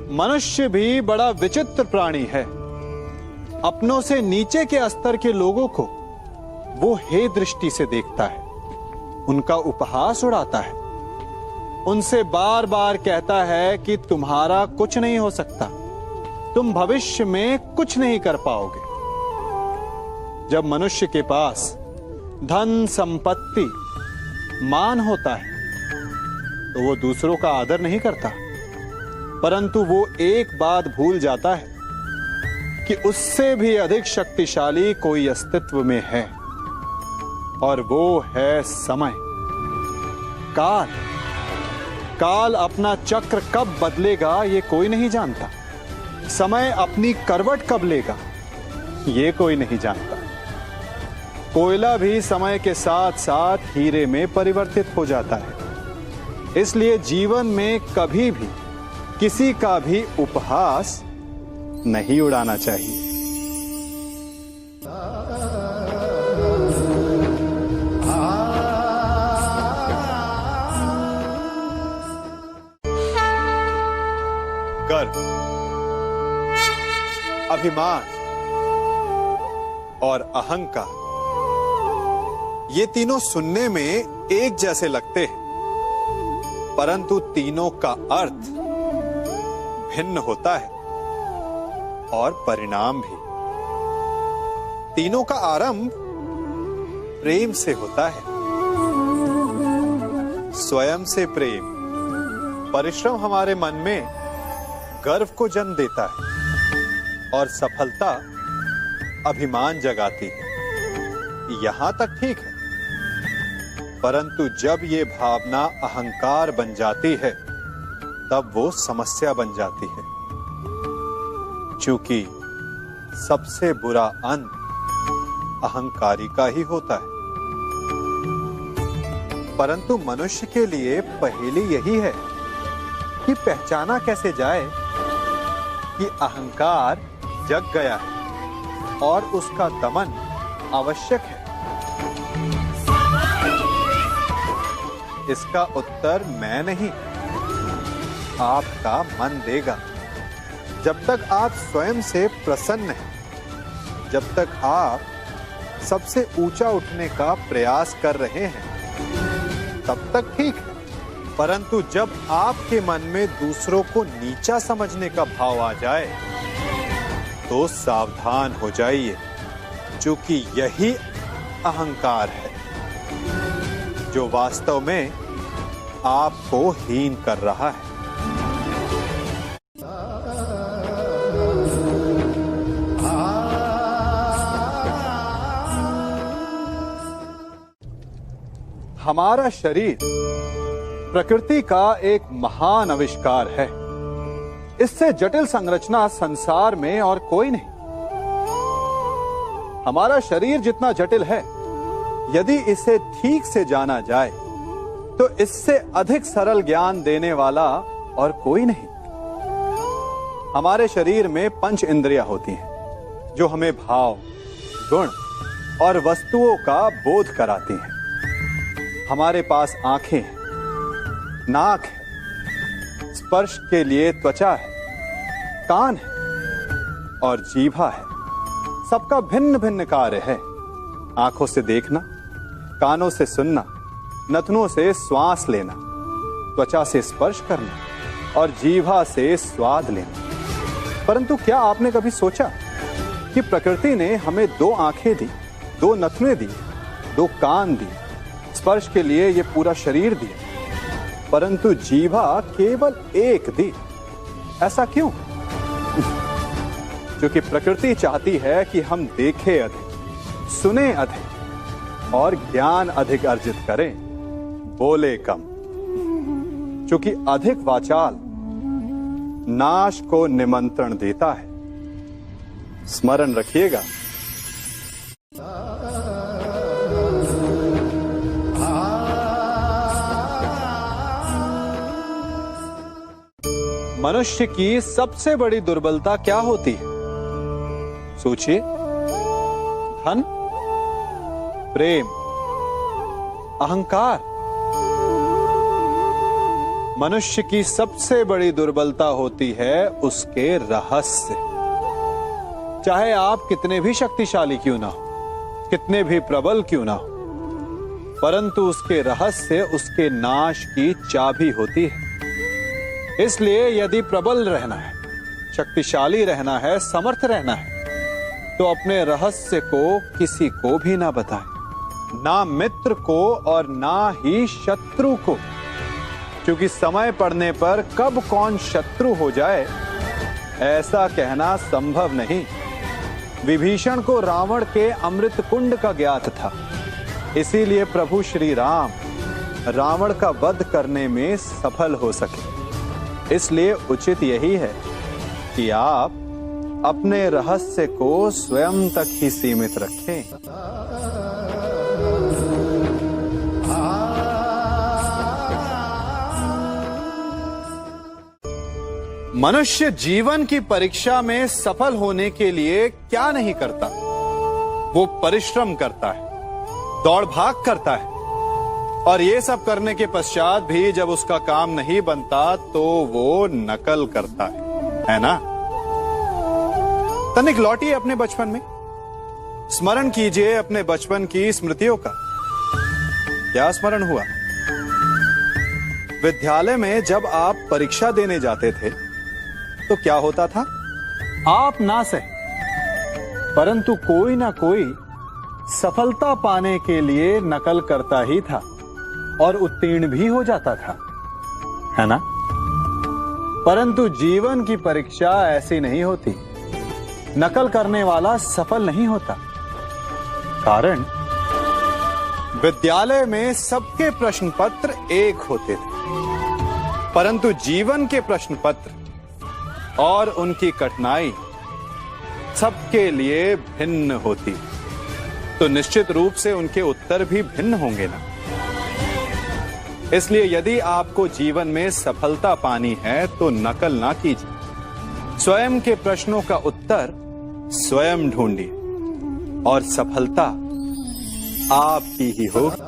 मनुष्य भी बड़ा विचित्र प्राणी है। अपनों से नीचे के स्तर के लोगों को वो हे दृष्टि से देखता है, उनका उपहास उड़ाता है, उनसे बार बार कहता है कि तुम्हारा कुछ नहीं हो सकता, तुम भविष्य में कुछ नहीं कर पाओगे। जब मनुष्य के पास धन, संपत्ति, मान होता है तो वो दूसरों का आदर नहीं करता, परंतु वो एक बात भूल जाता है कि उससे भी अधिक शक्तिशाली कोई अस्तित्व में है, और वो है समय। काल काल अपना चक्र कब बदलेगा ये कोई नहीं जानता। समय अपनी करवट कब लेगा ये कोई नहीं जानता। कोयला भी समय के साथ साथ हीरे में परिवर्तित हो जाता है। इसलिए जीवन में कभी भी किसी का भी उपहास नहीं उड़ाना चाहिए। गर्व, अभिमान और अहंकार, ये तीनों सुनने में एक जैसे लगते हैं, परंतु तीनों का अर्थ भिन्न होता है और परिणाम भी। तीनों का आरंभ प्रेम से होता है। स्वयं से प्रेम, परिश्रम हमारे मन में गर्व को जन्म देता है और सफलता अभिमान जगाती है। यहां तक ठीक है, परंतु जब ये भावना अहंकार बन जाती है तब वो समस्या बन जाती है, क्योंकि सबसे बुरा अंत अहंकारी का ही होता है। परंतु मनुष्य के लिए पहेली यही है कि पहचाना कैसे जाए कि अहंकार जग गया है और उसका दमन आवश्यक है। इसका उत्तर मैं नहीं, आपका मन देगा। जब तक आप स्वयं से प्रसन्न हैं, जब तक आप सबसे ऊंचा उठने का प्रयास कर रहे हैं, तब तक ठीक है। परंतु जब आपके मन में दूसरों को नीचा समझने का भाव आ जाए तो सावधान हो जाइए, क्योंकि यही अहंकार है जो वास्तव में आपको हीन कर रहा है। हमारा शरीर प्रकृति का एक महान आविष्कार है। इससे जटिल संरचना संसार में और कोई नहीं। हमारा शरीर जितना जटिल है, यदि इसे ठीक से जाना जाए तो इससे अधिक सरल ज्ञान देने वाला और कोई नहीं। हमारे शरीर में पंच इंद्रियां होती हैं जो हमें भाव, गुण और वस्तुओं का बोध कराती हैं। हमारे पास आंखें हैं, नाक है, स्पर्श के लिए त्वचा है, कान है और जीभा है। सबका भिन्न भिन्न कार्य है। आंखों से देखना, कानों से सुनना, नथनों से श्वास लेना, त्वचा से स्पर्श करना और जीभा से स्वाद लेना। परंतु क्या आपने कभी सोचा कि प्रकृति ने हमें 2 आंखें दी, 2 नथने दी, 2 कान दी, स्पर्श के लिए ये पूरा शरीर दिया, परंतु जीभा केवल 1 दी? ऐसा क्यों? क्योंकि प्रकृति चाहती है कि हम देखें अधिक, सुने अधिक और ज्ञान अधिक अर्जित करें, बोले कम। क्योंकि अधिक वाचाल नाश को निमंत्रण देता है। स्मरण रखिएगा। मनुष्य की सबसे बड़ी दुर्बलता क्या होती है? सोचिए। धन, प्रेम, अहंकार। मनुष्य की सबसे बड़ी दुर्बलता होती है उसके रहस्य। चाहे आप कितने भी शक्तिशाली क्यों ना हो, कितने भी प्रबल क्यों ना हो, परंतु उसके रहस्य उसके नाश की चाबी होती है। इसलिए यदि प्रबल रहना है, शक्तिशाली रहना है, समर्थ रहना है, तो अपने रहस्य को किसी को भी ना बताएं, ना मित्र को और ना ही शत्रु को, क्योंकि समय पड़ने पर कब कौन शत्रु हो जाए ऐसा कहना संभव नहीं। विभीषण को रावण के अमृत कुंड का ज्ञात था, इसीलिए प्रभु श्री राम रावण का वध करने में सफल हो सके। इसलिए उचित यही है कि आप अपने रहस्य को स्वयं तक ही सीमित रखें। मनुष्य जीवन की परीक्षा में सफल होने के लिए क्या नहीं करता? वो परिश्रम करता है, दौड़ भाग करता है, और ये सब करने के पश्चात भी जब उसका काम नहीं बनता तो वो नकल करता है ना? तनिक लौटिए अपने बचपन में, स्मरण कीजिए अपने बचपन की स्मृतियों का। क्या स्मरण हुआ? विद्यालय में जब आप परीक्षा देने जाते थे तो क्या होता था? आप ना सहे, परंतु कोई ना कोई सफलता पाने के लिए नकल करता ही था और उत्तीर्ण भी हो जाता था, है ना? परंतु जीवन की परीक्षा ऐसी नहीं होती। नकल करने वाला सफल नहीं होता। कारण विद्यालय में सबके प्रश्न पत्र एक होते थे, परंतु जीवन के प्रश्न पत्र और उनकी कठिनाई सबके लिए भिन्न होती, तो निश्चित रूप से उनके उत्तर भी भिन्न होंगे ना। इसलिए यदि आपको जीवन में सफलता पानी है तो नकल ना कीजिए, स्वयं के प्रश्नों का उत्तर स्वयं ढूंढिए और सफलता आपकी ही होगी।